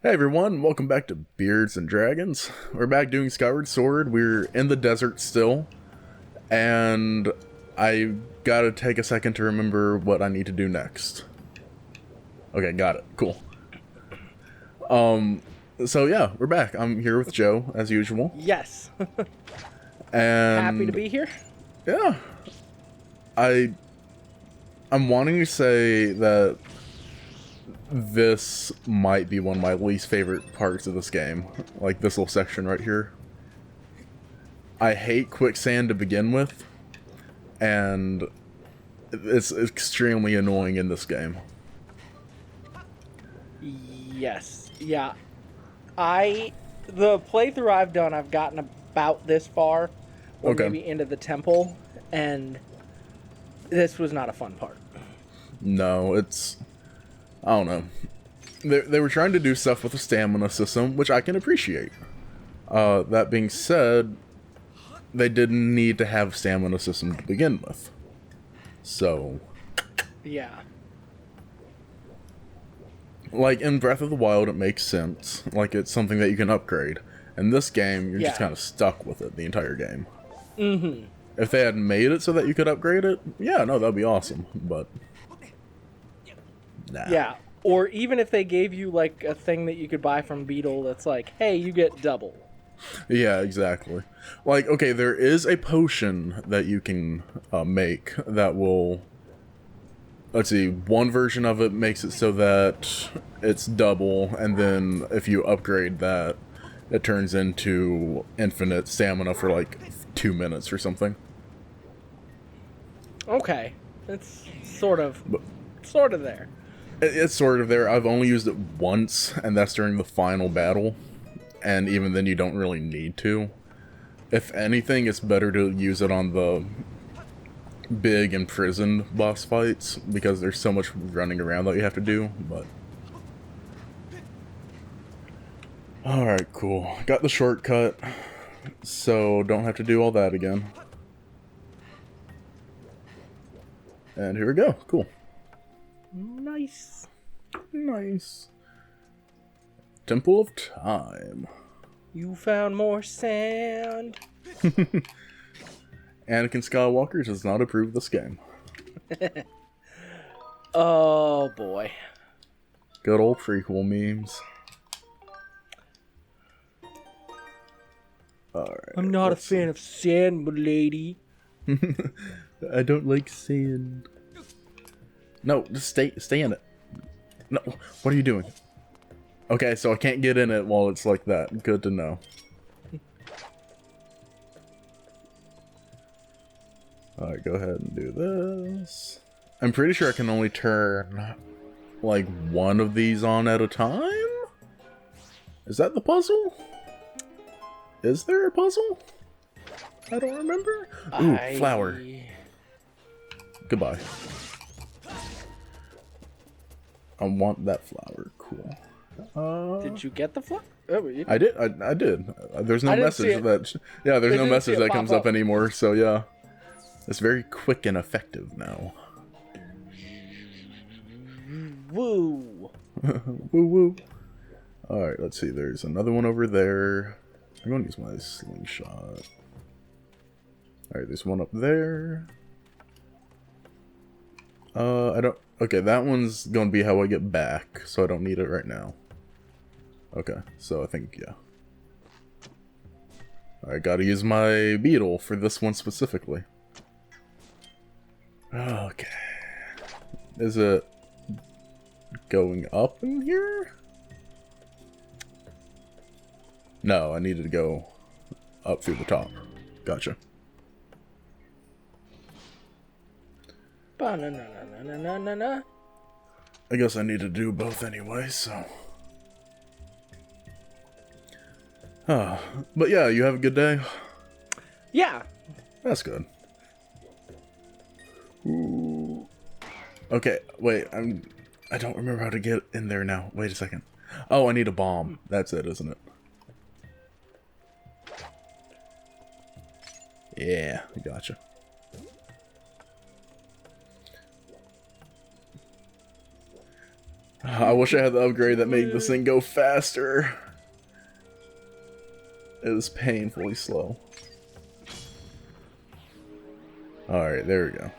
Hey everyone, welcome back to Beards and Dragons. We're back doing Skyward Sword. We're in the desert still, and I gotta take a second to remember what I need to do next. Okay, got it. Cool. So yeah, we're back. I'm here with Joe, as usual. Yes. Happy to And be here. yeah, I I'm wanting to say that this might be one of my least favorite parts of this game. Like this little section right here. I hate quicksand to begin with, and it's extremely annoying in this game. Yes. Yeah. The playthrough I've done, I've gotten about this far, or Okay. maybe into the temple, and this was not a fun part. No, I don't know. They were trying to do stuff with the stamina system, which I can appreciate. That being said, they didn't need to have a stamina system to begin with. So, Yeah. like in Breath of the Wild, it makes sense. Like it's something that you can upgrade. In this game, you're just Yeah. kind of stuck with it the entire game. Mm-hmm. If they had made it so that you could upgrade it, yeah, no, that'd be awesome. But nah. Yeah. Or even if they gave you like a thing that you could buy from Beetle that's like, hey, you get double. Yeah, exactly. Like, okay, there is a potion that you can make that will. Let's see, one version of it makes it so that it's double, and then if you upgrade that, it turns into infinite stamina for like 2 minutes or something. Okay. It's sort of there. It's sort of there. I've only used it once, and that's during the final battle, and even then you don't really need to. If anything, it's better to use it on the big imprisoned boss fights, because there's so much running around that you have to do, but... Alright, cool. Got the shortcut, so don't have to do all that again. And here we go. Cool. Nice. Nice. Temple of Time. You found more sand. Anakin Skywalker does not approve of this game. Oh boy. Good old prequel memes. Alright. I'm not a fan of sand, lady. I don't like sand. No, just stay in it. No, what are you doing? Okay, so I can't get in it while it's like that. Good to know. Alright, go ahead and do this. I'm pretty sure I can only turn, like, one of these on at a time? Is that the puzzle? Is there a puzzle? I don't remember. Ooh, flower. Goodbye. I want that flower. Cool. Did you get the flower? Oh, you I did. I did. There's no I didn't see message it. that. Yeah, there's I no didn't message see it that pop comes up up. anymore. So yeah, it's very quick and effective now. Woo. Woo woo. All right, let's see. There's another one over there. I'm going to use my slingshot. All right, there's one up there. I don't. Okay, that one's going to be how I get back, so I don't need it right now. Okay, so I think, yeah. I gotta use my beetle for this one specifically. Okay. Is it going up in here? No, I needed to go up through the top. Gotcha. Ba-na-na-na-na-na-na-na. I guess I need to do both anyway, so... But yeah, you have a good day? Yeah. That's good. Ooh. Okay, wait, I don't remember how to get in there now. Wait a second. Oh, I need a bomb. That's it, isn't it? Yeah, gotcha. I wish I had the upgrade that made this thing go faster. It was painfully slow. Alright, there we go.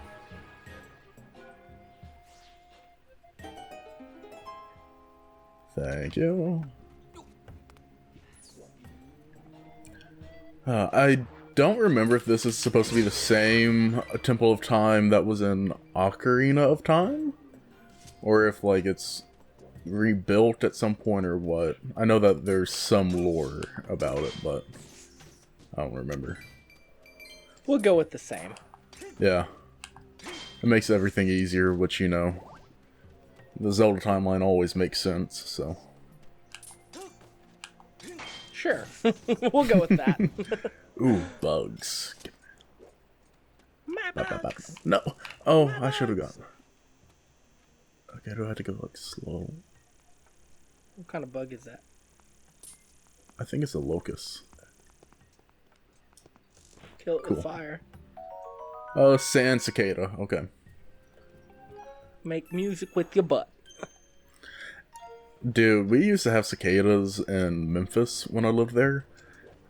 Thank you. I don't remember if this is supposed to be the same Temple of Time that was in Ocarina of Time? Or if, like, it's rebuilt at some point or what. I know that there's some lore about it, but I don't remember. We'll go with the same. Yeah. It makes everything easier, which, you know, the Zelda timeline always makes sense, so. Sure. We'll go with that. Ooh, bugs. My bugs. No. Oh, I should have gotten. Okay, do I have to go, like, slow? What kind of bug is that? I think it's a locust. Kill it with fire. Oh, sand cicada. Okay. Make music with your butt. Dude, we used to have cicadas in Memphis when I lived there,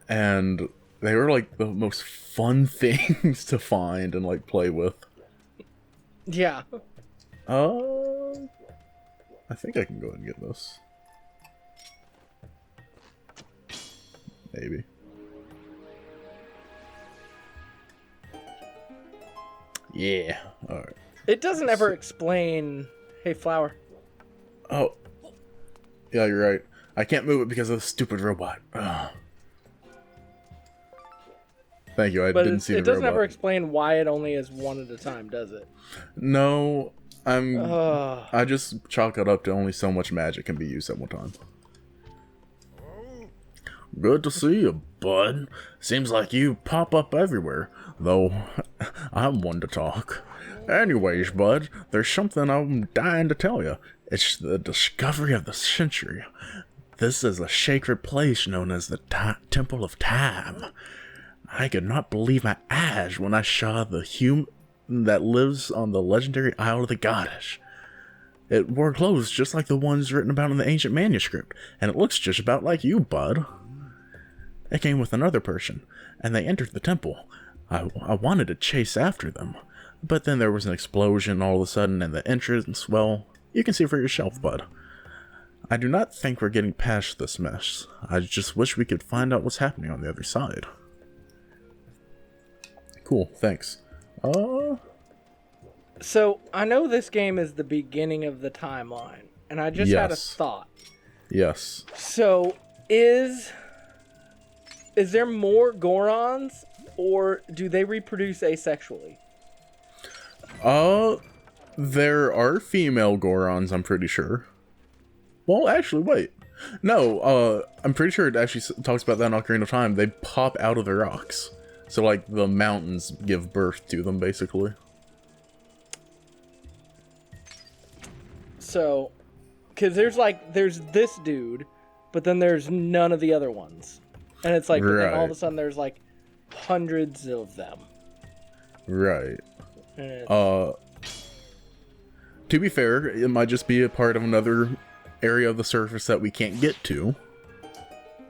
and they were like the most fun things to find and like play with. Yeah. I think I can go ahead and get this. Maybe. Yeah. Alright. It doesn't ever explain, hey, flower. Oh. Yeah, you're right. I can't move it because of the stupid robot. Ugh. Thank you, I didn't see the robot. It doesn't ever explain why it only is one at a time, does it? No, I just chalk it up to only so much magic can be used at one time. Good to see you, bud. Seems like you pop up everywhere, though I'm one to talk. Anyways, bud, there's something I'm dying to tell you. It's the discovery of the century. This is a sacred place known as the Temple of Time. I could not believe my eyes when I saw the human that lives on the legendary Isle of the Goddess. It wore clothes just like the ones written about in the ancient manuscript, and it looks just about like you, bud. It came with another person, and they entered the temple. I wanted to chase after them, but then there was an explosion all of a sudden, and the entrance, well, you can see for yourself, bud. I do not think we're getting past this mess. I just wish we could find out what's happening on the other side. Cool, thanks. So, I know this game is the beginning of the timeline, and I just had a thought. Yes. So, is there more Gorons, or do they reproduce asexually? There are female Gorons, I'm pretty sure. Well, actually, wait. No, I'm pretty sure it actually talks about that in Ocarina of Time. They pop out of the rocks. So, like, the mountains give birth to them, basically. So, because there's this dude, but then there's none of the other ones. And it's like, then all of a sudden there's, like, hundreds of them. Right. To be fair, it might just be a part of another area of the surface that we can't get to.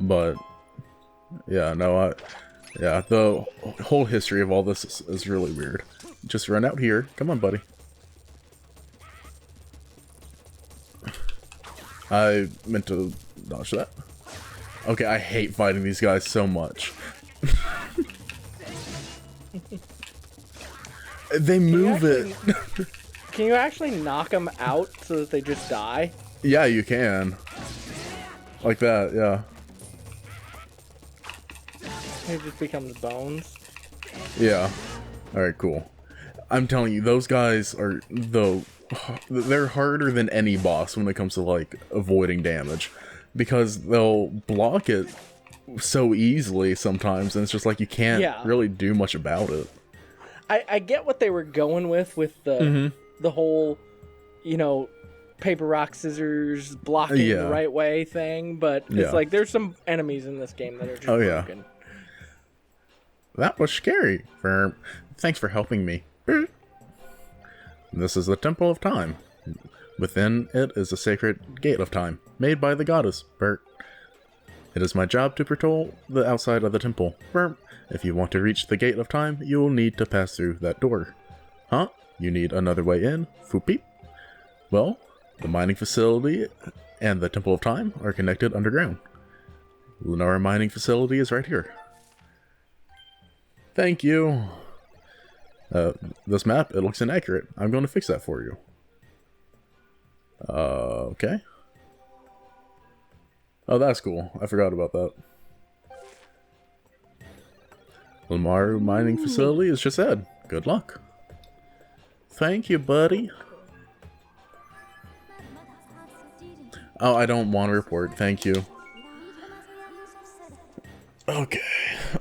But, yeah, no, yeah, the whole history of all this is really weird. Just run out here. Come on, buddy. I meant to dodge that. Okay, I hate fighting these guys so much. They move it. Can you actually knock them out so that they just die? Yeah, you can. Like that, yeah. It just becomes bones. Yeah. Alright, cool. I'm telling you, those guys are they're harder than any boss when it comes to, like, avoiding damage. Because they'll block it so easily sometimes, and it's just like you can't really do much about it. I get what they were going with the whole, you know, paper, rock, scissors, blocking the right way thing, but it's like there's some enemies in this game that are just broken. That was scary. Thanks for helping me. This is the Temple of Time. Within it is a sacred gate of time, made by the goddess, Bert. It is my job to patrol the outside of the temple. Bert. If you want to reach the gate of time, you will need to pass through that door. Huh? You need another way in? Foopy? Well, the mining facility and the Temple of Time are connected underground. Lenora mining facility is right here. Thank you. This map, it looks inaccurate. I'm going to fix that for you. Okay. Oh, that's cool. I forgot about that. Lamaru mining facility is just ahead. Good luck. Thank you, buddy. Oh, I don't want to report. Thank you. Okay.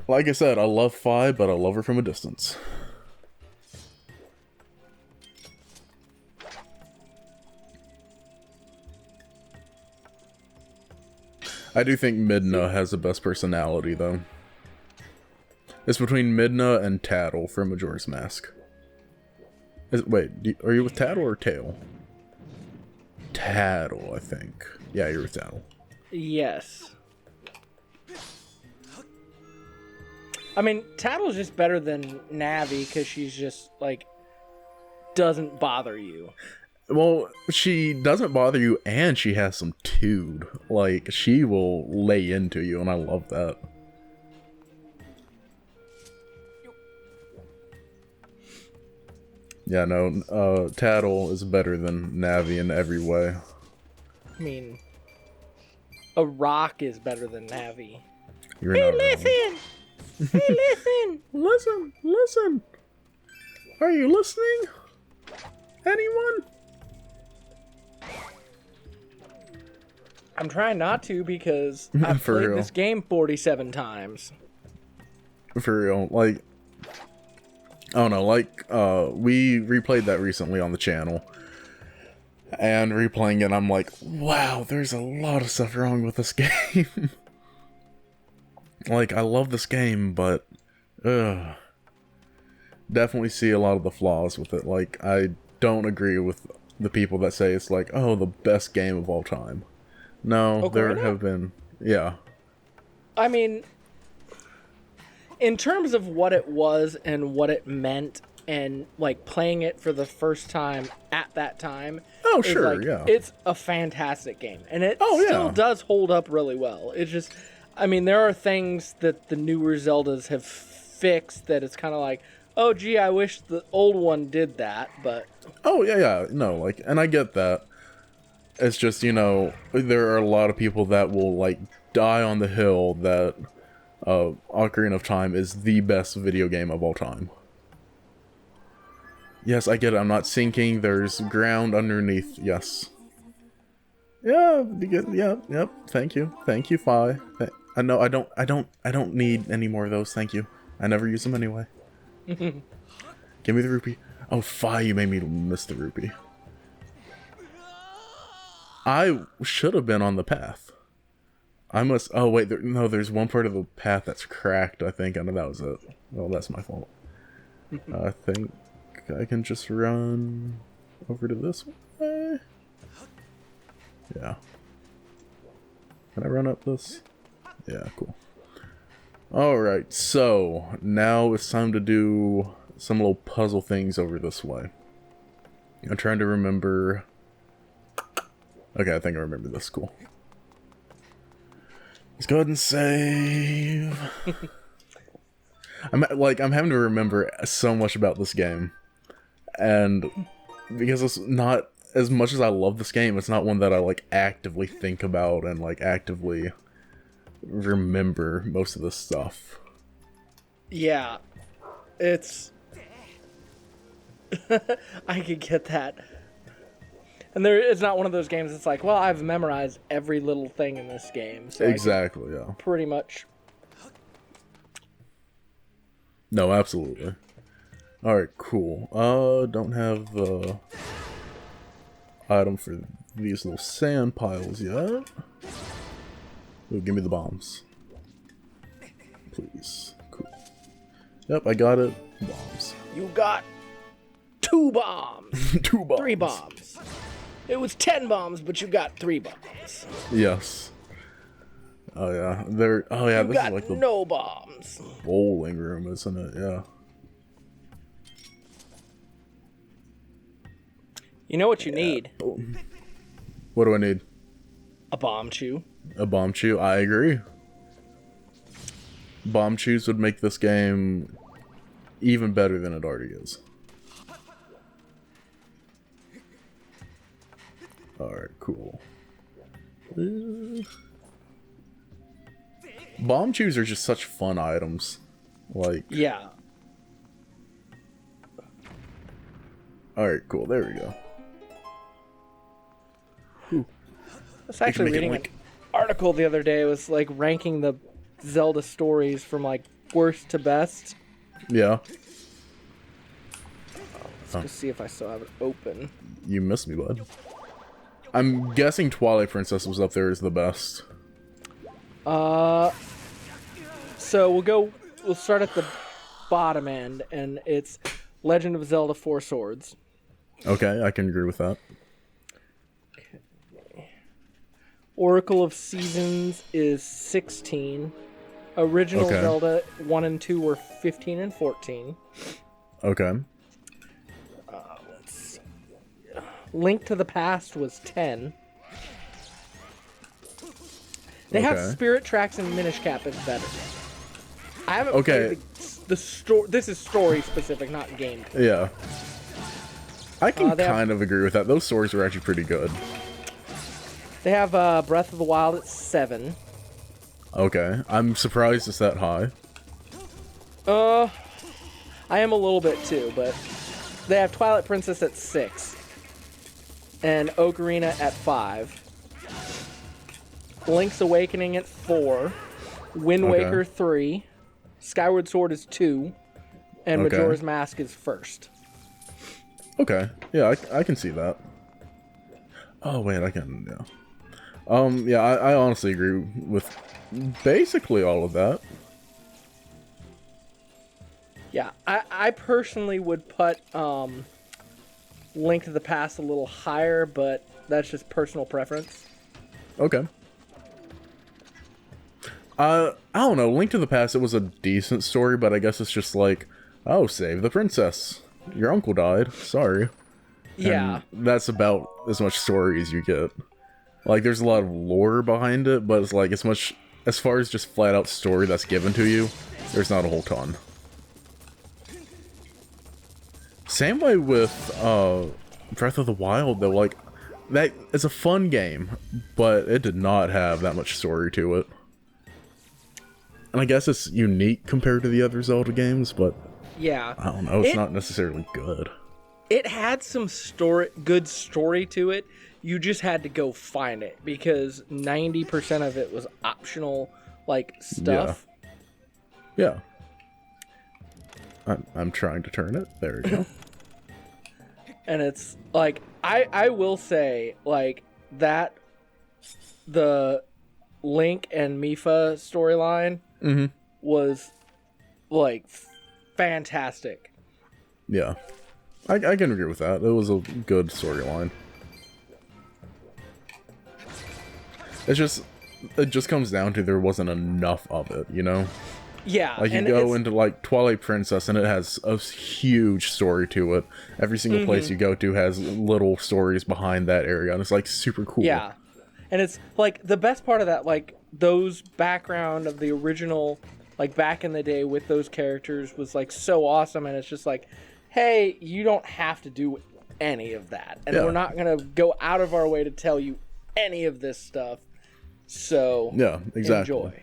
Like I said, I love Fi, but I love her from a distance. I do think Midna has the best personality, though. It's between Midna and Tattle from Majora's Mask. Wait, are you with Tattle or Tail? Tattle, I think. Yeah, you're with Tattle. Yes. I mean, Tattle's just better than Navi because she's just, like, doesn't bother you. Well, she doesn't bother you, and she has some tude. Like, she will lay into you, and I love that. Yeah, no, Tattle is better than Navi in every way. I mean, a rock is better than Navi. You're hey, not listen! Hey, listen! Listen! Listen! Are you listening? Anyone? I'm trying not to because I've played real. this game 47 times. For real, like... I don't know, like, we replayed that recently on the channel. And replaying it, I'm like, wow, there's a lot of stuff wrong with this game. Like, I love this game, but... definitely see a lot of the flaws with it. Like, I don't agree with the people that say it's like, oh, the best game of all time. No, there have been... Yeah. I mean... in terms of what it was and what it meant and like playing it for the first time at that time, oh sure, like, yeah, it's a fantastic game and it still does hold up really well. It's just, I mean, there are things that the newer Zeldas have fixed that it's kind of like, oh gee, I wish the old one did that, but oh yeah, no, like, and I get that. It's just, you know, there are a lot of people that will like die on the hill that Ocarina of Time is the best video game of all time. Yes, I get it. I'm not sinking. There's ground underneath. Yes. Yeah. Yep. Thank you. Thank you, Fi. I know. I don't need any more of those. Thank you. I never use them anyway. Give me the rupee. Oh, Fi, you made me miss the rupee. I should have been on the path. I must... Oh, wait. No, there's one part of the path that's cracked, I think. I know that was it. Well, that's my fault. I think I can just run over to this way. Yeah. Can I run up this? Yeah, cool. Alright, so now it's time to do some little puzzle things over this way. I'm trying to remember... Okay, I think I remember this. Cool. Let's go ahead and save. I'm having to remember so much about this game. And because it's not, as much as I love this game, it's not one that I like actively think about and like actively remember most of this stuff. Yeah. It's I could get that. And it's not one of those games that's like, well, I've memorized every little thing in this game. So exactly, yeah. Pretty much. No, absolutely. Alright, cool. Don't have the item for these little sand piles yet. Ooh, give me the bombs. Please. Cool. Yep, I got it. Bombs. You got 2 bombs. 2 bombs. 3 bombs. It was 10 bombs, but you got 3 bombs. Yes. Oh yeah, there. Oh yeah, this is like the no bombs. bowling room, isn't it? Yeah. You know what you need? What do I need? A bomb chew. A bomb chew. I agree. Bomb chews would make this game even better than it already is. Alright, cool. Bomb chews are just such fun items. Like... Yeah. Alright, cool. There we go. I was actually reading an article the other day. It was like ranking the Zelda stories from like worst to best. Yeah. Let's just see if I still have it open. You missed me, bud. I'm guessing Twilight Princess was up there as the best. So we'll start at the bottom end, and it's Legend of Zelda 4 Swords. Okay, I can agree with that. Oracle of Seasons is 16. Original Zelda 1 and 2 were 15 and 14. Okay. Let's see. Link to the Past was 10. They have Spirit Tracks and Minish Cap is better. I haven't played the story. This is story specific, not game. Yeah. I can kind of agree with that. Those stories were actually pretty good. They have Breath of the Wild at 7. Okay. I'm surprised it's that high. I am a little bit too, but they have Twilight Princess at 6. And Ocarina at 5. Link's Awakening at 4. Wind Waker 3. Skyward Sword is 2. And Majora's Mask is first. Okay. Yeah, I can see that. Oh, wait, I can... Yeah. Yeah, I honestly agree with basically all of that. Yeah, I personally would put Link to the Past a little higher, but that's just personal preference. Okay. I don't know. Link to the Past, it was a decent story, but I guess it's just like, oh, save the princess. Your uncle died. Sorry. Yeah. And that's about as much story as you get. Like, there's a lot of lore behind it, but it's like, as far as just flat out story that's given to you, there's not a whole ton. Same way with Breath of the Wild, though. Like, that it's a fun game, but it did not have that much story to it. And I guess it's unique compared to the other Zelda games, but yeah, I don't know. It's not necessarily good. It had some good story to it. You just had to go find it because 90% of it was optional, like, stuff. Yeah. I'm trying to turn it. There we go. And it's like I will say like that the Link and Mipha storyline was like fantastic. Yeah. I can agree with that. It was a good storyline. It just comes down to there wasn't enough of it, you know? Yeah. Like, you go into, like, Twilight Princess, and it has a huge story to it. Every single place you go to has little stories behind that area, and it's, like, super cool. Yeah. And it's, like, the best part of that, like, those background of the original, like, back in the day with those characters was, like, so awesome, and it's just like, hey, you don't have to do any of that. And we're not going to go out of our way to tell you any of this stuff. So, yeah, exactly. Enjoy.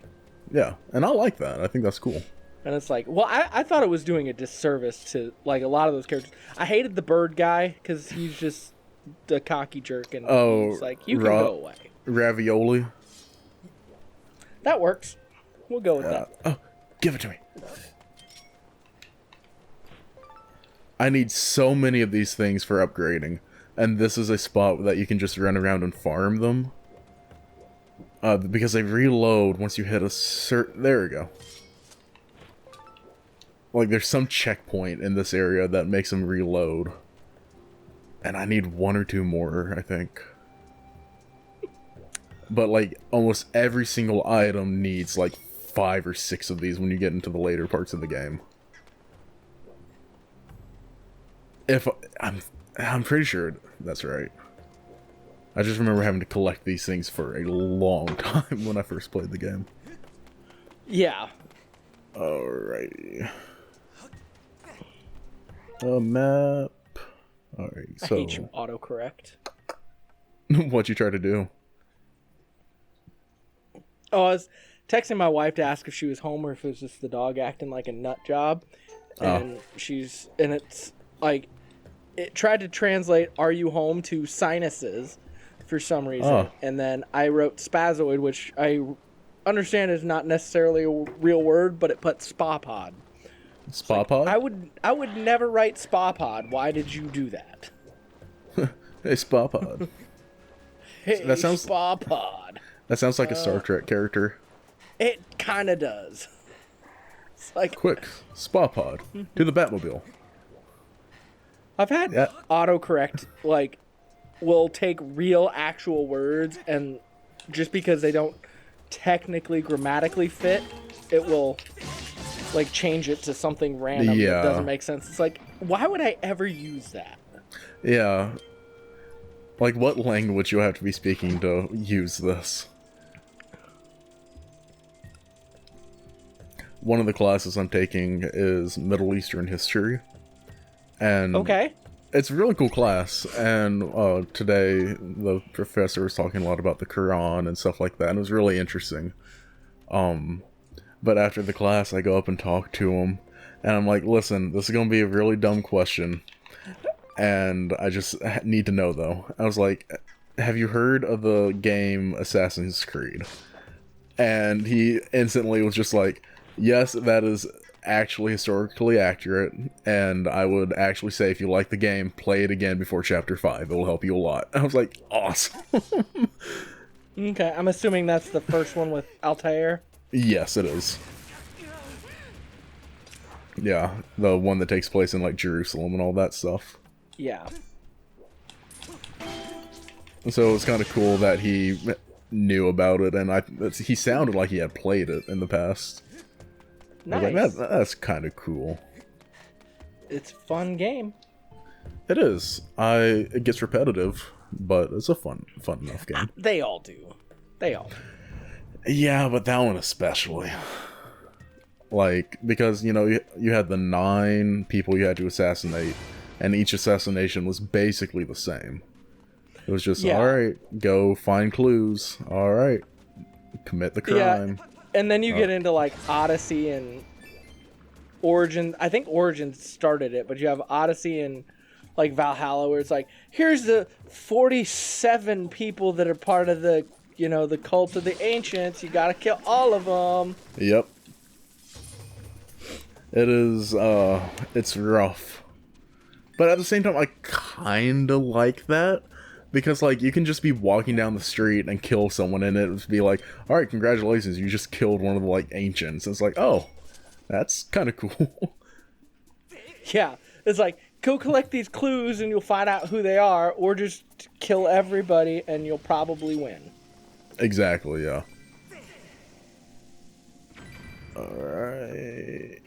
Yeah, and I like that. I think that's cool. And it's like, well, I thought it was doing a disservice to, like, a lot of those characters. I hated the bird guy, because he's just the cocky jerk, and he's like, you can go away. Ravioli? That works. We'll go with that. Oh, give it to me. I need so many of these things for upgrading, and this is a spot that you can just run around and farm them. Because they reload once you hit a certain... There we go. Like, there's some checkpoint in this area that makes them reload. And I need 1 or 2 more, I think. But, like, almost every single item needs, like, 5 or 6 of these when you get into the later parts of the game. I'm pretty sure that's right. I just remember having to collect these things for a long time when I first played the game. Yeah. Alrighty. A map. Alright, so... I hate you, autocorrect. What'd you try to do? Oh, I was texting my wife to ask if she was home or if it was just the dog acting like a nut job. And it's like, it tried to translate "Are you home?" to sinuses for some reason. And then I wrote spazoid, which I understand is not necessarily a real word, but it put spa pod. Spa pod? I would never write spa pod. Why did you do that? Hey, spa pod. Hey, that sounds spa pod. That sounds like a Star Trek character. It kind of does. It's like, quick, spa pod to the Batmobile. I've had autocorrect, like, will take real actual words, and just because they don't technically grammatically fit, it will, like, change it to something random that doesn't make sense. It's like, why would I ever use that? Yeah. Like, what language you have to be speaking to use this? One of the classes I'm taking is Middle Eastern history. And it's a really cool class, and today the professor was talking a lot about the Quran and stuff like that, and it was really interesting. But after the class, I go up and talk to him, and I'm like, listen, this is going to be a really dumb question, and I just need to know, though. I was like, have you heard of the game Assassin's Creed? And he instantly was just like, yes, that is actually historically accurate, and I would actually say if you like the game, play it again before chapter 5. It will help you a lot. I was like, awesome. Okay, I'm assuming that's the first one with Altair? Yes, it is. Yeah, the one that takes place in, like, Jerusalem and all that stuff. Yeah. So it's kind of cool that he knew about it, and he sounded like he had played it in the past. Nice. Like, that's kind of cool. It's a fun game. It is. It gets repetitive, but it's a fun enough game. They all do. Yeah, but that one especially. Like, because, you know, you had the 9 people you had to assassinate, and each assassination was basically the same. It was just, alright, go find clues. Alright, commit the crime. Yeah. And then you get into, like, Odyssey and Origin. I think Origin started it, but you have Odyssey and, like, Valhalla, where it's like, here's the 47 people that are part of the, you know, the cult of the ancients. You gotta kill all of them. Yep. It is, it's rough. But at the same time, I kinda like that. Because, like, you can just be walking down the street and kill someone, and it would be like, alright, congratulations, you just killed one of the, like, ancients. And it's like, oh, that's kind of cool. Yeah, it's like, go collect these clues and you'll find out who they are, or just kill everybody and you'll probably win. Exactly, yeah. Alright.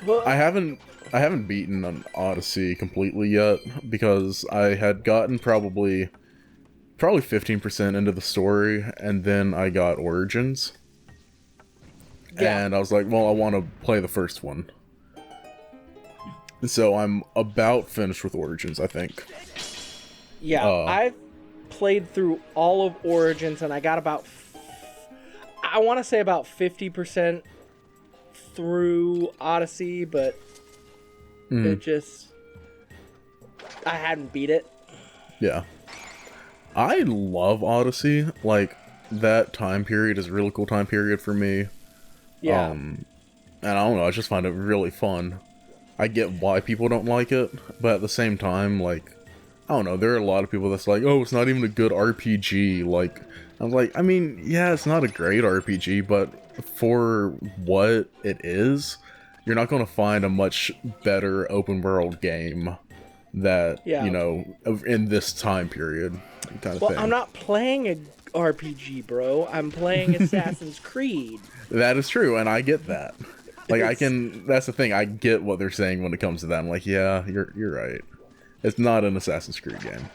Well, I haven't beaten an Odyssey completely yet, because I had gotten probably 15% into the story, and then I got Origins. Yeah. And I was like, well, I want to play the first one. So I'm about finished with Origins, I think. Yeah, I've played through all of Origins, and I got about, I want to say about 50% through Odyssey, but it just, I hadn't beat it. Yeah. I love Odyssey. Like, that time period is a really cool time period for me. Yeah. And I don't know, I just find it really fun. I get why people don't like it, but at the same time, like, I don't know, there are a lot of people that's like, oh, it's not even a good RPG. Like, I'm like, I mean, yeah, it's not a great RPG, but for what it is, you're not going to find a much better open world game that, you know, in this time period kind of thing. I'm not playing a RPG, bro. I'm playing Assassin's Creed. That is true, and I get that. Like, that's the thing, I get what they're saying when it comes to that. I'm like, yeah, you're right. It's not an Assassin's Creed game,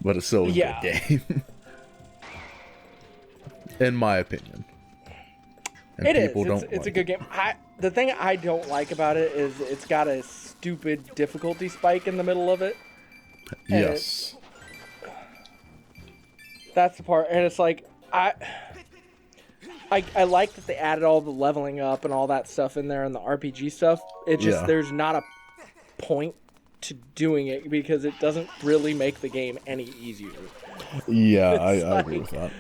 but it's still a good game. In my opinion. And it's a good game. The thing I don't like about it is it's got a stupid difficulty spike in the middle of it. Yes. That's the part, and it's like I like that they added all the leveling up and all that stuff in there and the RPG stuff. It just there's not a point to doing it because it doesn't really make the game any easier. Yeah, I agree with that.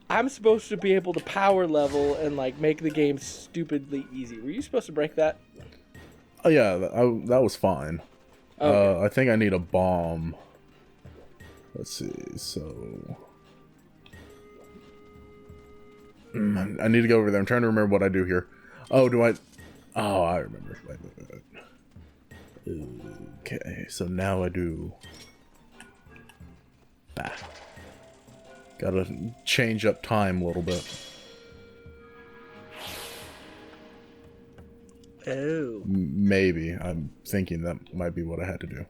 I'm supposed to be able to power level and like make the game stupidly easy. Were you supposed to break that? Oh yeah, that was fine. Okay. I think I need a bomb. Let's see. So I need to go over there. I'm trying to remember what I do here. Oh, do I? Oh, I remember. Wait. Okay, so now I do. Bah. Gotta change up time a little bit. Oh. Maybe. I'm thinking that might be what I had to do.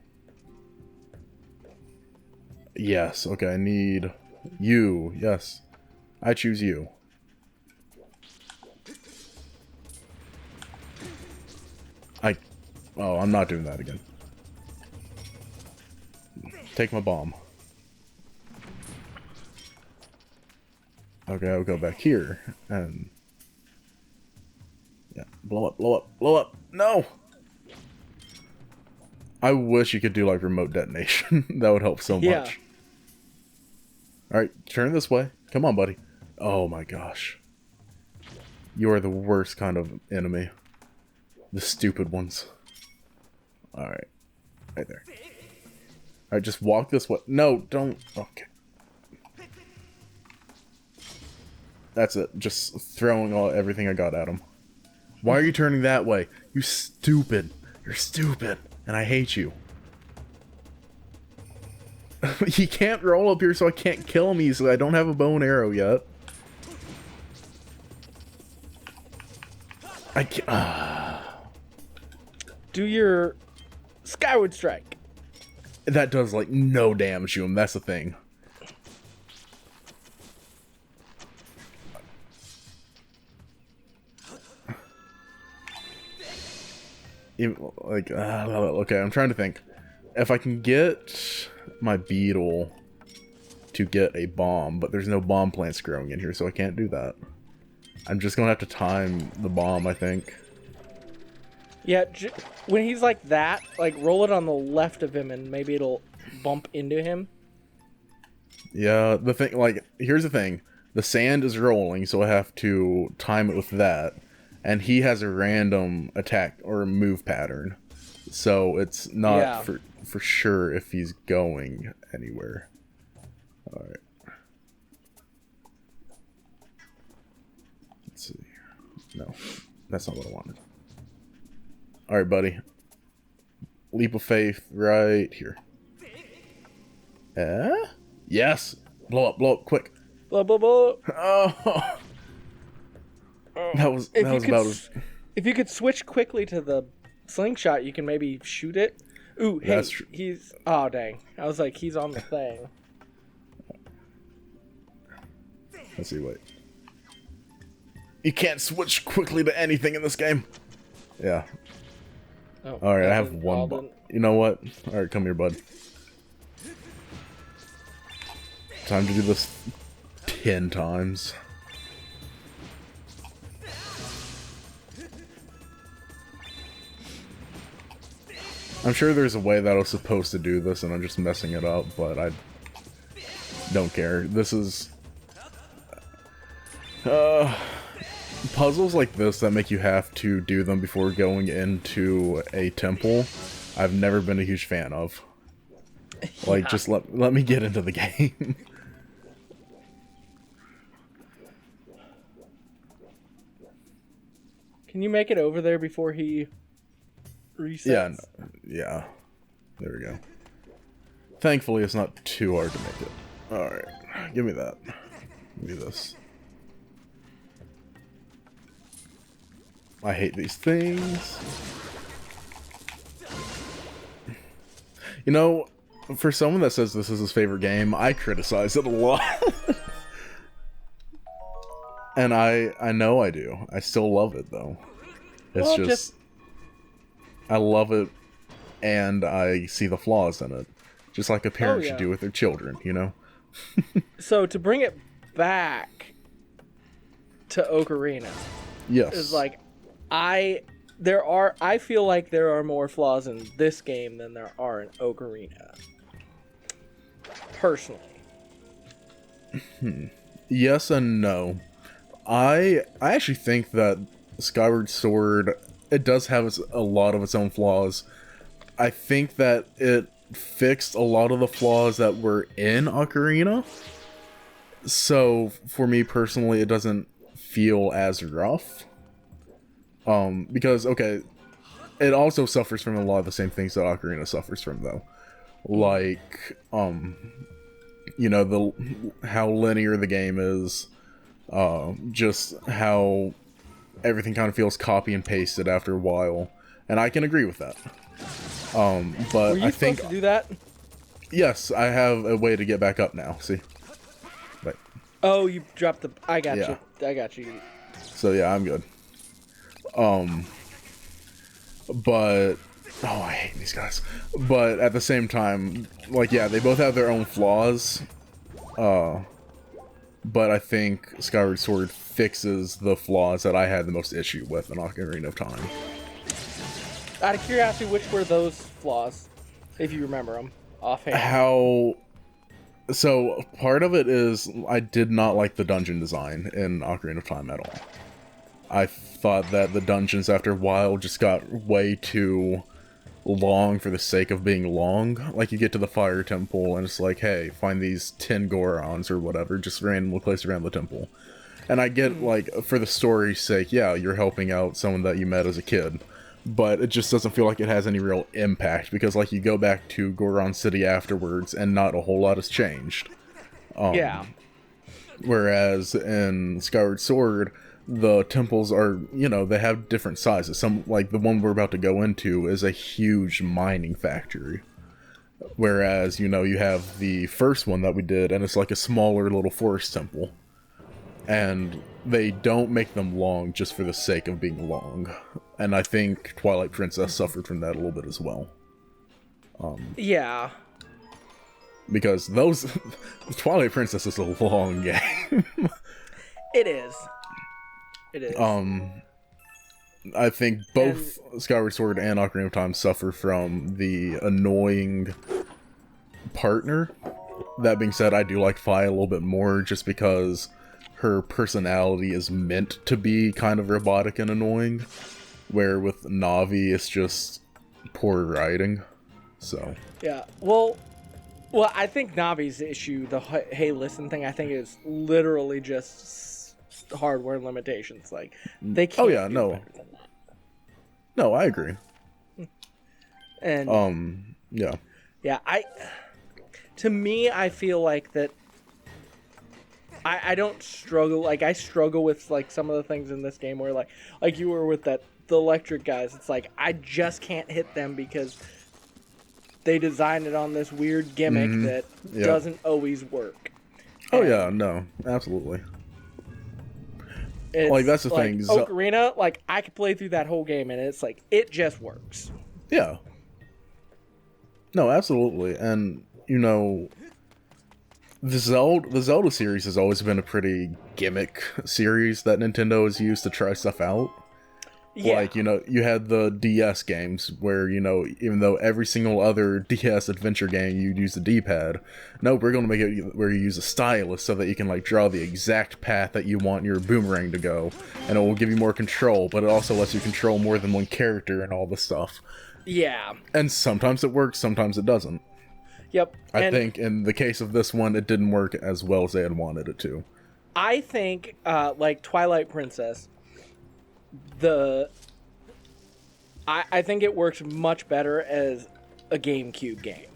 Yes, okay, I need you. Yes. I choose you. Oh, I'm not doing that again. Take my bomb. Okay, I'll go back here and yeah, blow up, blow up, blow up. No. I wish you could do like remote detonation. That would help so much. All right, turn this way. Come on, buddy. Oh my gosh. You are the worst kind of enemy. The stupid ones. All right. Right there. All right, just walk this way. No, don't. Okay. That's it. Just throwing everything I got at him. Why are you turning that way? You stupid. You're stupid. And I hate you. He can't roll up here, so I can't kill him easily. I don't have a bow and arrow yet. I can't. Do your Skyward Strike. That does, like, no damage to him. That's the thing. Like, okay, I'm trying to think. If I can get my beetle to get a bomb, but there's no bomb plants growing in here, so I can't do that. I'm just gonna have to time the bomb, I think. Yeah, when he's like that, like, roll it on the left of him and maybe it'll bump into him. Yeah, the thing, like, here's the thing. The sand is rolling, so I have to time it with that. And he has a random attack or move pattern. So it's not for sure if he's going anywhere. Alright. Let's see. No, that's not what I wanted. Alright, buddy. Leap of faith right here. Yes! Blow up, quick. Blow, blow, blow. Oh! That was about as... If you could switch quickly to the slingshot, you can maybe shoot it. Ooh, hey, he's... Oh, dang. I was like, he's on the thing. Let's see, wait. You can't switch quickly to anything in this game. Yeah. Oh, alright, I have one... You know what? Alright, come here, bud. Time to do this 10 times. I'm sure there's a way that I was supposed to do this and I'm just messing it up, but I don't care. This is... puzzles like this that make you have to do them before going into a temple, I've never been a huge fan of. Like, just let me get into the game. Can you make it over there before he resets? Yeah, yeah. There we go. Thankfully, it's not too hard to make it. Alright, give me that. Give me this. I hate these things. You know, for someone that says this is his favorite game, I criticize it a lot. And I know I do. I still love it, though. It's just... I love it, and I see the flaws in it. Just like a parent should do with their children, you know? So, to bring it back to Ocarina... Yes. Is like... I feel like there are more flaws in this game than there are in Ocarina. Personally. Yes and no. I actually think that Skyward Sword, it does have a lot of its own flaws. I think that it fixed a lot of the flaws that were in Ocarina. So, for me personally, it doesn't feel as rough. Because, okay, it also suffers from a lot of the same things that Ocarina suffers from, though. Like, you know, how linear the game is, just how everything kind of feels copy and pasted after a while, and I can agree with that. But Were you I think supposed to do that? Yes, I have a way to get back up now. See, right. Oh, you dropped the. I got Yeah. you. I got you. So yeah, I'm good. But I hate these guys. But at the same time, like, yeah, they both have their own flaws. But I think Skyward Sword fixes the flaws that I had the most issue with in Ocarina of Time. Out of curiosity, which were those flaws, if you remember them offhand? So part of it is I did not like the dungeon design in Ocarina of Time at all. I thought that the dungeons after a while just got way too long for the sake of being long. Like, you get to the fire temple and it's like, hey, find these 10 Gorons or whatever, just randomly placed around the temple. And I get, like, for the story's sake, yeah, you're helping out someone that you met as a kid. But it just doesn't feel like it has any real impact, because, like, you go back to Goron City afterwards and not a whole lot has changed. Yeah. Whereas in Skyward Sword, the temples are, you know, they have different sizes. Some, like the one we're about to go into, is a huge mining factory. Whereas, you know, you have the first one that we did, and it's like a smaller little forest temple. And they don't make them long just for the sake of being long. And I think Twilight Princess suffered from that a little bit as well. Yeah. Because Twilight Princess is a long game. It is. It is. I think both Skyward Sword and Ocarina of Time suffer from the annoying partner. That being said, I do like Fi a little bit more, just because her personality is meant to be kind of robotic and annoying, where with Navi it's just poor writing. So yeah. Well, I think Navi's issue, the hey listen thing, I think is literally just hardware limitations. Like, they can't. Oh yeah, no, I agree. And yeah, to me, I feel like that I don't struggle, like, I struggle with, like, some of the things in this game where, like you were with the electric guys. It's like, I just can't hit them because they designed it on this weird gimmick that doesn't always work. Oh yeah, no, absolutely. It's, like, that's the thing. Ocarina, like, I could play through that whole game and it's like, it just works. Yeah. No, absolutely. And, you know, the Zelda series has always been a pretty gimmick series that Nintendo has used to try stuff out. Yeah. Like, you know, you had the DS games where, you know, even though every single other DS adventure game you'd use the D-pad, no, we're going to make it where you use a stylus so that you can, like, draw the exact path that you want your boomerang to go, and it will give you more control, but it also lets you control more than one character and all this stuff. Yeah. And sometimes it works, sometimes it doesn't. Yep. I think in the case of this one, it didn't work as well as they had wanted it to. I think, like, Twilight Princess, I think it works much better as a GameCube game.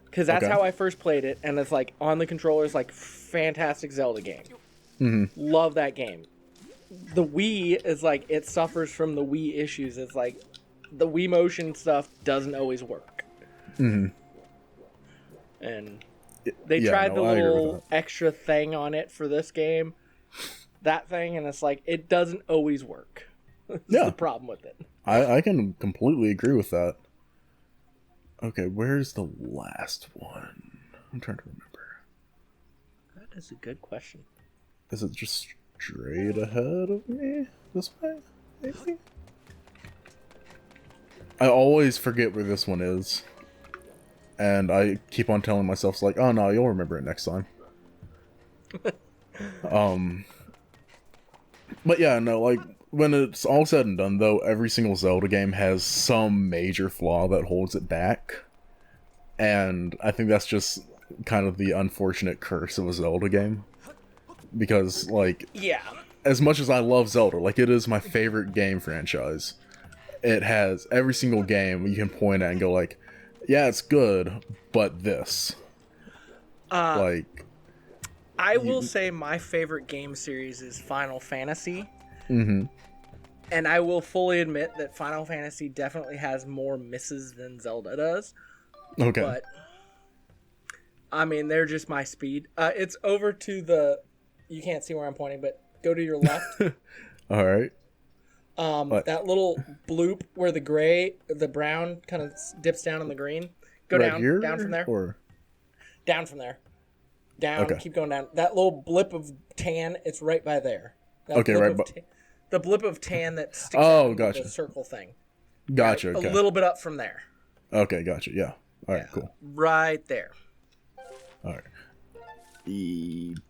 Because that's how I first played it, and it's like on the controllers, like fantastic Zelda game. Mm-hmm. Love that game. The Wii is like, it suffers from the Wii issues. It's like the Wii motion stuff doesn't always work. Mm-hmm. And they tried the little extra thing on it for this game, that thing, and it's like, it doesn't always work. That's the problem with it. I can completely agree with that. Okay, where's the last one? I'm trying to remember. That is a good question. Is it just straight ahead of me? This way? Maybe? I always forget where this one is. And I keep on telling myself, like, oh no, you'll remember it next time. But yeah, no, like, when it's all said and done, though, every single Zelda game has some major flaw that holds it back. And I think that's just kind of the unfortunate curse of a Zelda game. Because, like, as much as I love Zelda, like, it is my favorite game franchise, it has every single game you can point at and go, like, yeah, it's good, but this. I will say my favorite game series is Final Fantasy. Mm-hmm. And I will fully admit that Final Fantasy definitely has more misses than Zelda does. Okay. But, I mean, they're just my speed. It's over to the... You can't see where I'm pointing, but go to your left. All right. That little bloop where the brown kind of dips down in the green. Go right down, here, down from there. Or? Down from there. Down, keep going down. That little blip of tan, it's right by there. The blip of tan that sticks out gotcha. The circle thing. Gotcha, right? okay. A little bit up from there. Okay, gotcha, yeah. All right, cool. Right there. All right.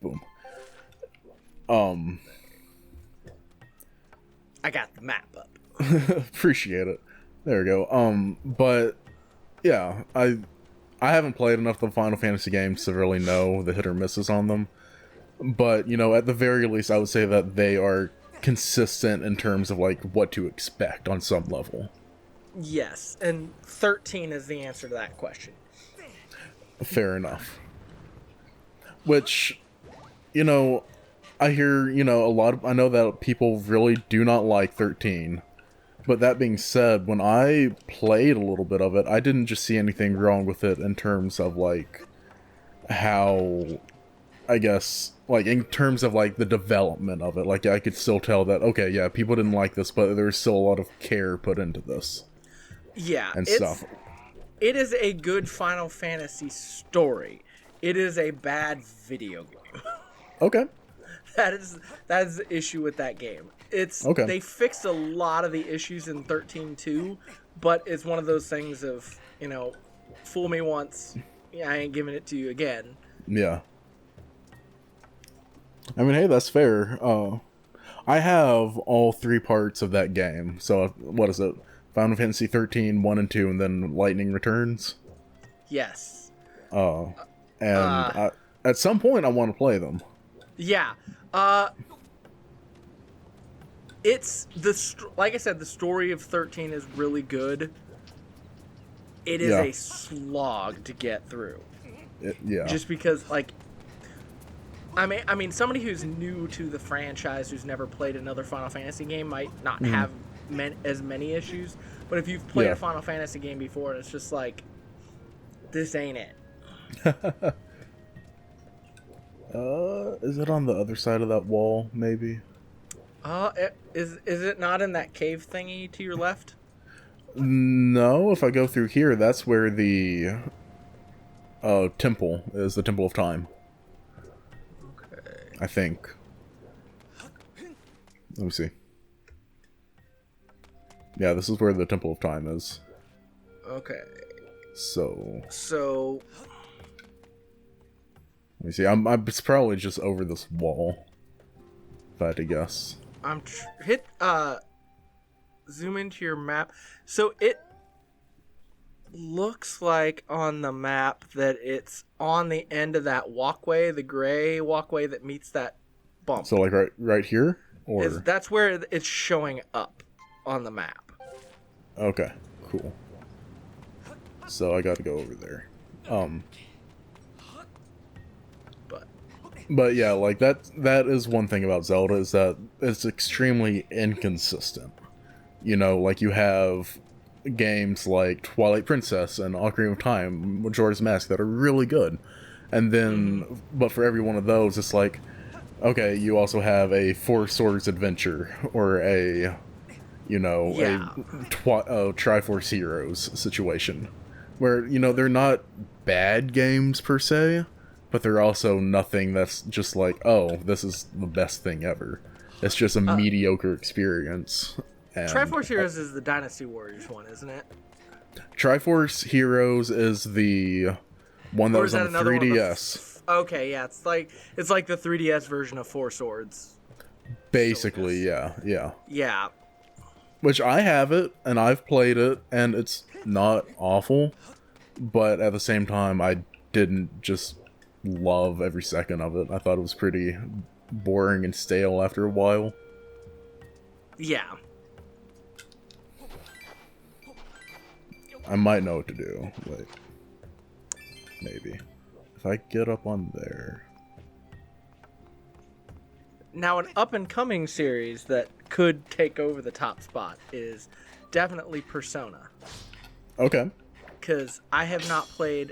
Boom. I got the map up. Appreciate it. There we go. But yeah, I haven't played enough of the Final Fantasy games to really know the hit or misses on them. But, you know, at the very least, I would say that they are consistent in terms of, like, what to expect on some level. Yes, and 13 is the answer to that question. Fair enough. Which, you know, I hear, you know, I know that people really do not like 13. But that being said, when I played a little bit of it, I didn't just see anything wrong with it in terms of, like, how, I guess, like, in terms of, like, the development of it. Like, I could still tell that, okay, yeah, people didn't like this, but there's still a lot of care put into this. Yeah. And stuff. It is a good Final Fantasy story. It is a bad video game. Okay. That is the issue with that game. They fixed a lot of the issues in 13 too, but it's one of those things of, you know, fool me once, I ain't giving it to you again. Yeah. I mean, hey, that's fair. I have all 3 parts of that game. So, what is it? Final Fantasy 13, 1 and 2, and then Lightning Returns? Yes. At some point, I want to play them. Yeah. It's like I said, the story of 13 is really good. It is a slog to get through. Just because, like, I mean, somebody who's new to the franchise, who's never played another Final Fantasy game, might not have as many issues. But if you've played a Final Fantasy game before, and it's just like, this ain't it. Is it on the other side of that wall, maybe? Is it not in that cave thingy to your left? No, if I go through here, that's where the temple is, the Temple of Time. Okay. I think. Let me see. Yeah, this is where the Temple of Time is. Okay. So... Let me see. It's probably just over this wall, if I had to guess. Zoom into your map. So it looks like on the map that it's on the end of that walkway, the gray walkway that meets that bump. So, like, right here? Or that's where it's showing up on the map. Okay, cool. So I got to go over there. But yeah, like that is one thing about Zelda, is that it's extremely inconsistent. You know, like you have games like Twilight Princess and Ocarina of Time, Majora's Mask, that are really good. And then, but for every one of those, it's like, okay, you also have a Four Swords Adventure, or a, you know, a Triforce Heroes situation. Where, you know, they're not bad games per se, but they're also nothing that's just like, oh, this is the best thing ever. It's just a mediocre experience. And Triforce Heroes is the Dynasty Warriors one, isn't it? Triforce Heroes is the one that was on the 3DS. Okay, yeah, it's like the 3DS version of Four Swords. Basically, yeah. Yeah. Which I have it, and I've played it, and it's not awful, but at the same time, I didn't just love every second of it. I thought it was pretty boring and stale after a while. Yeah. I might know what to do. Wait. Maybe. If I get up on there. Now, an up-and-coming series that could take over the top spot is definitely Persona. Okay. Because I have not played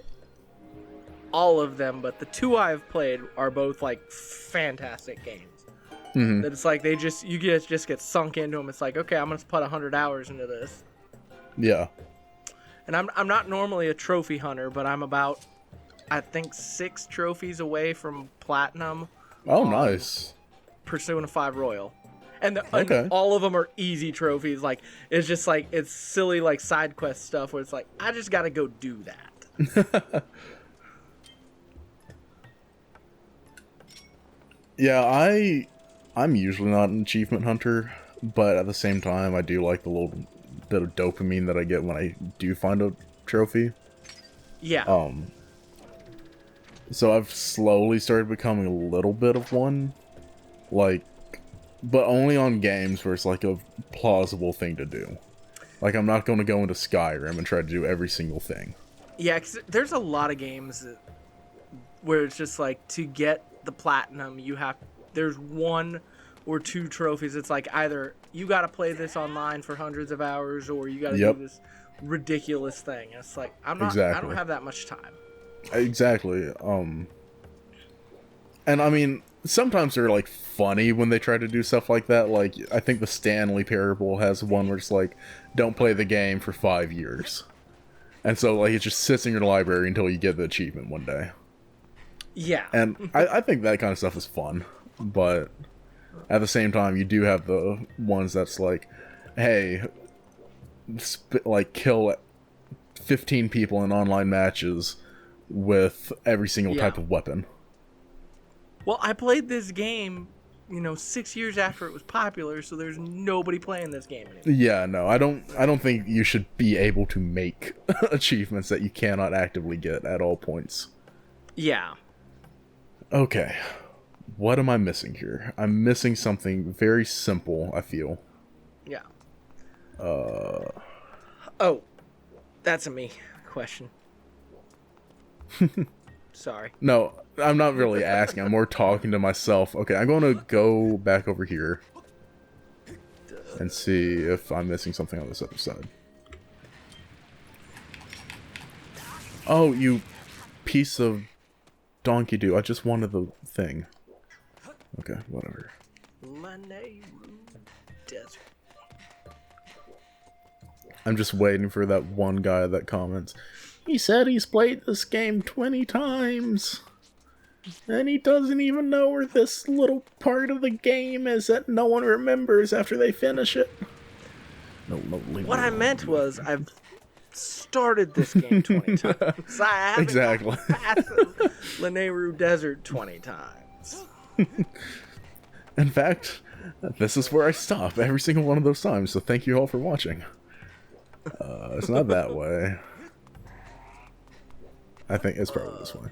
all of them, but the two I've played are both, like, fantastic games. Mm-hmm. That it's like you just get sunk into them. It's like, okay, I'm going to put 100 hours into this. Yeah. And I'm not normally a trophy hunter, but I'm about, I think, 6 trophies away from platinum. Oh, nice. Persona 5 Royal. And Okay. all of them are easy trophies. Like, it's just like, it's silly, like, side quest stuff where it's like, I just gotta go do that. Yeah, I'm usually not an achievement hunter, but at the same time, I do like the little bit of dopamine that I get when I do find a trophy. Yeah. So I've slowly started becoming a little bit of one, like, but only on games where it's like a plausible thing to do. Like, I'm not going to go into Skyrim and try to do every single thing. Yeah, 'cause there's a lot of games where it's just like, to get the platinum, there's 1 or 2 trophies. It's like, either you got to play this online for hundreds of hours, or you got to do this ridiculous thing. It's like, I don't have that much time. Exactly. And I mean, sometimes they're like funny when they try to do stuff like that. Like, I think the Stanley Parable has one where it's like, don't play the game for 5 years. And so, like, it just sits in your library until you get the achievement one day. Yeah. And I think that kind of stuff is fun. But at the same time, you do have the ones that's like, hey, kill 15 people in online matches with every single type of weapon. Well, I played this game, 6 years after it was popular, so there's nobody playing this game anymore. Yeah, no, I don't think you should be able to make achievements that you cannot actively get at all points. Yeah. Okay. What am I missing here? I'm missing something very simple, I feel. Yeah. Oh, that's a me question. Sorry. No, I'm not really asking. I'm more talking to myself. Okay, I'm going to go back over here and see if I'm missing something on this other side. Oh, you piece of donkey do. I just wanted the thing. Okay, whatever. Desert. I'm just waiting for that one guy that comments, he said he's played this game 20 times. And he doesn't even know where this little part of the game is that no one remembers after they finish it. No, what I meant was, I've started this game 20 times. I haven't exactly passed Lanayru Desert 20 times. In fact, this is where I stop every single one of those times, so thank you all for watching. It's not that way. I think it's probably this way.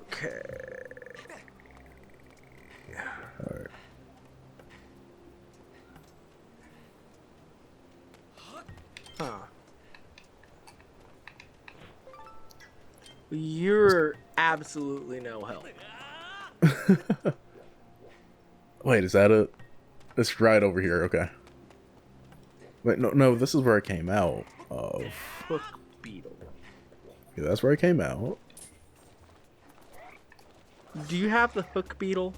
Okay. Alright. You're absolutely no help. Wait, is that it? It's right over here. Okay. Wait, no, this is where I came out of. Hook beetle. Yeah, that's where I came out. Do you have the hook beetle?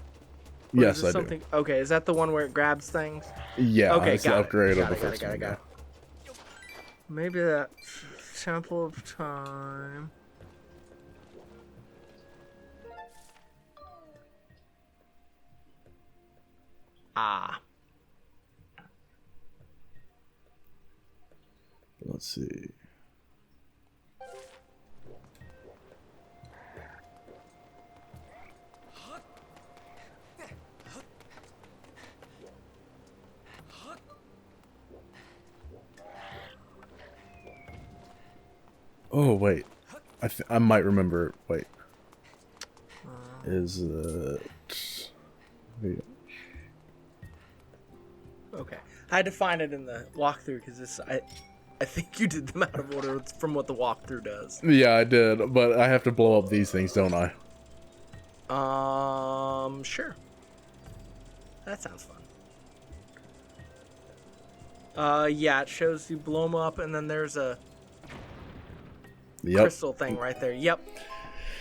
Yes, I do. Okay, is that the one where it grabs things? Yeah, okay, it's the upgrade of the first one. Got it. Maybe that Temple of Time. Ah. Let's see. Oh, wait. I might remember. Wait. Is it... Yeah. Okay. I had to find it in the walkthrough because I think you did them out of order from what the walkthrough does. Yeah, I did, but I have to blow up these things, don't I? Sure. That sounds fun. Yeah, it shows you blow them up, and then there's a crystal thing right there. Yep.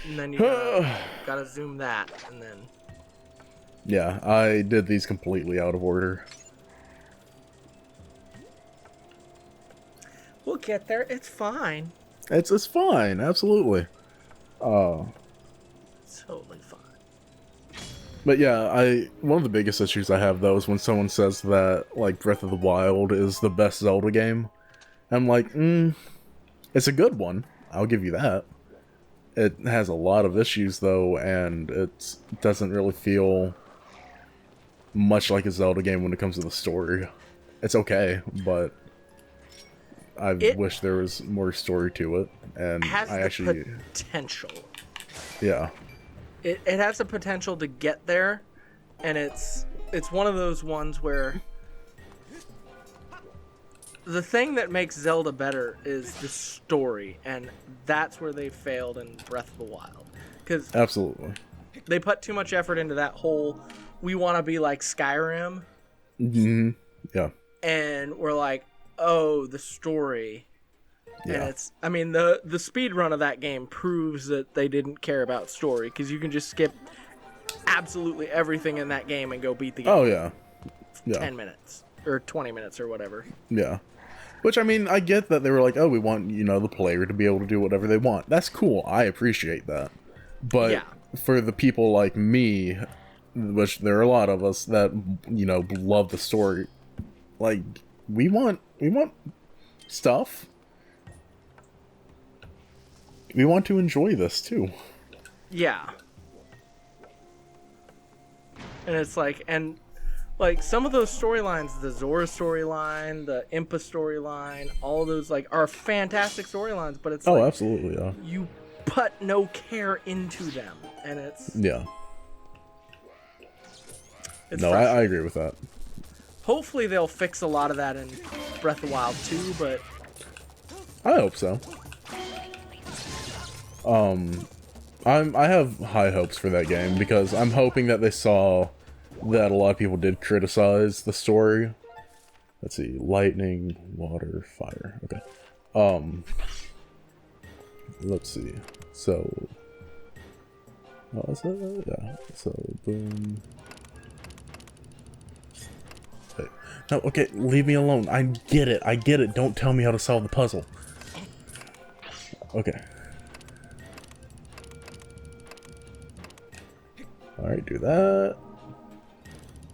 And then you gotta zoom that, and then... Yeah, I did these completely out of order. We'll get there. It's fine. It's fine, absolutely. Totally fine. But yeah, one of the biggest issues I have though is when someone says that like Breath of the Wild is the best Zelda game. I'm like, it's a good one. I'll give you that. It has a lot of issues though, and it doesn't really feel much like a Zelda game when it comes to the story. It's okay, but I wish there was more story to it, and has I the actually potential. Yeah. It has the potential to get there, and it's one of those ones where the thing that makes Zelda better is the story, and that's where they failed in Breath of the Wild. Because absolutely, they put too much effort into that whole we want to be like Skyrim. Mm-hmm. Yeah. And we're like, oh, the story. Yeah. And it's, I mean, the speed run of that game proves that they didn't care about story, because you can just skip absolutely everything in that game and go beat the game. Oh, yeah. 10 minutes or 20 minutes or whatever. Yeah. Which, I mean, I get that they were like, oh, we want, the player to be able to do whatever they want. That's cool. I appreciate that. But for the people like me, which there are a lot of us that, love the story, like, we want stuff. We want to enjoy this, too. Yeah. And it's like, some of those storylines, the Zora storyline, the Impa storyline, all those, are fantastic storylines, but it's absolutely, yeah. You put no care into them, and it's... Yeah. I agree with that. Hopefully they'll fix a lot of that in Breath of the Wild 2, but... I hope so. I have high hopes for that game, because I'm hoping that they saw that a lot of people did criticize the story. Let's see, lightning, water, fire. Okay. Let's see. So, is that? Yeah. So, boom. Wait. No, okay, leave me alone. I get it. Don't tell me how to solve the puzzle. Okay. Alright, do that.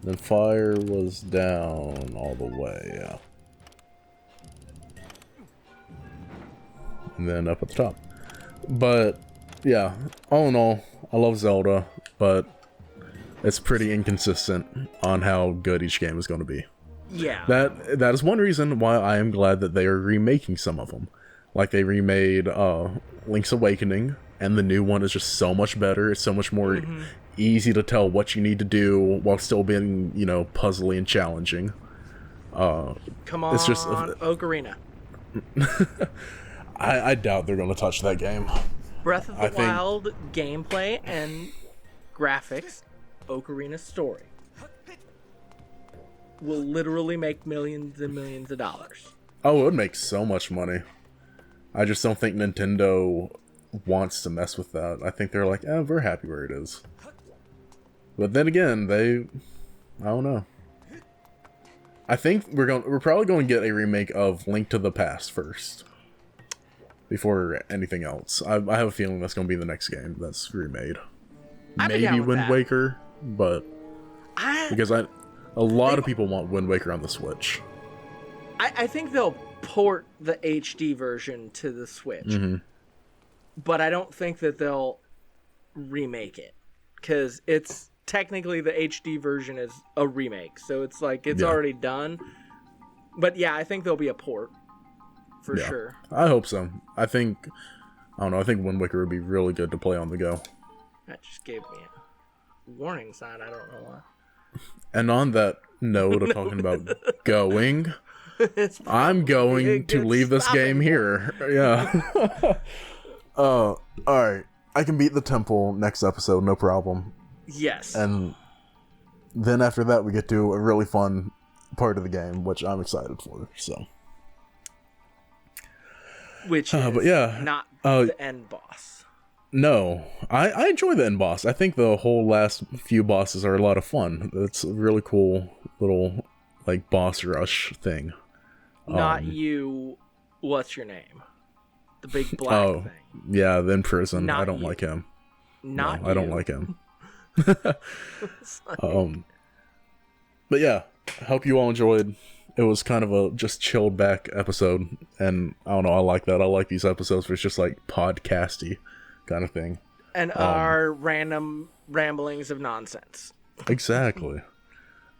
Then fire was down all the way, yeah. And then up at the top. But, yeah, all in all, I love Zelda, but it's pretty inconsistent on how good each game is going to be. Yeah. That is one reason why I am glad that they are remaking some of them. Like, they remade Link's Awakening, and the new one is just so much better. It's so much more easy to tell what you need to do while still being, puzzly and challenging. Come on, it's just Ocarina. I doubt they're going to touch that game. Breath of the Wild gameplay and graphics, Ocarina's story will literally make millions and millions of dollars. Oh, it would make so much money. I just don't think Nintendo wants to mess with that. I think they're like, we're happy where it is. But then again, I don't know. I think we're probably going to get a remake of Link to the Past first, before anything else. I have a feeling that's going to be the next game that's remade. Maybe Wind Waker, but because a lot of people want Wind Waker on the Switch. I think they'll port the HD version to the Switch, but I don't think that they'll remake it, because it's technically the HD version is a remake, so it's like it's already done. But yeah, I think there'll be a port for sure. I hope so. I don't know. I think Wind Waker would be really good to play on the go. That just gave me a warning sign. I don't know why. And on that note of talking about going, I'm going to leave this game here. Yeah. All right. I can beat the temple next episode, no problem. Yes. And then after that, we get to a really fun part of the game, which I'm excited for. So. Which is not the end boss. No. I enjoy the end boss. I think the whole last few bosses are a lot of fun. It's a really cool little, like, boss rush thing. Not you. What's your name? The big black thing. Yeah, the in prison. I don't like him. I don't like him. But yeah, I hope you all enjoyed. It was kind of a just chilled back episode, and I don't know, I like that. I like these episodes where it's just like podcasty kind of thing. And our random ramblings of nonsense. Exactly.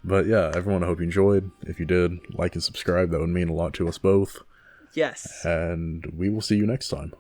But yeah, everyone, I hope you enjoyed. If you did, like and subscribe. That would mean a lot to us both. Yes. And we will see you next time.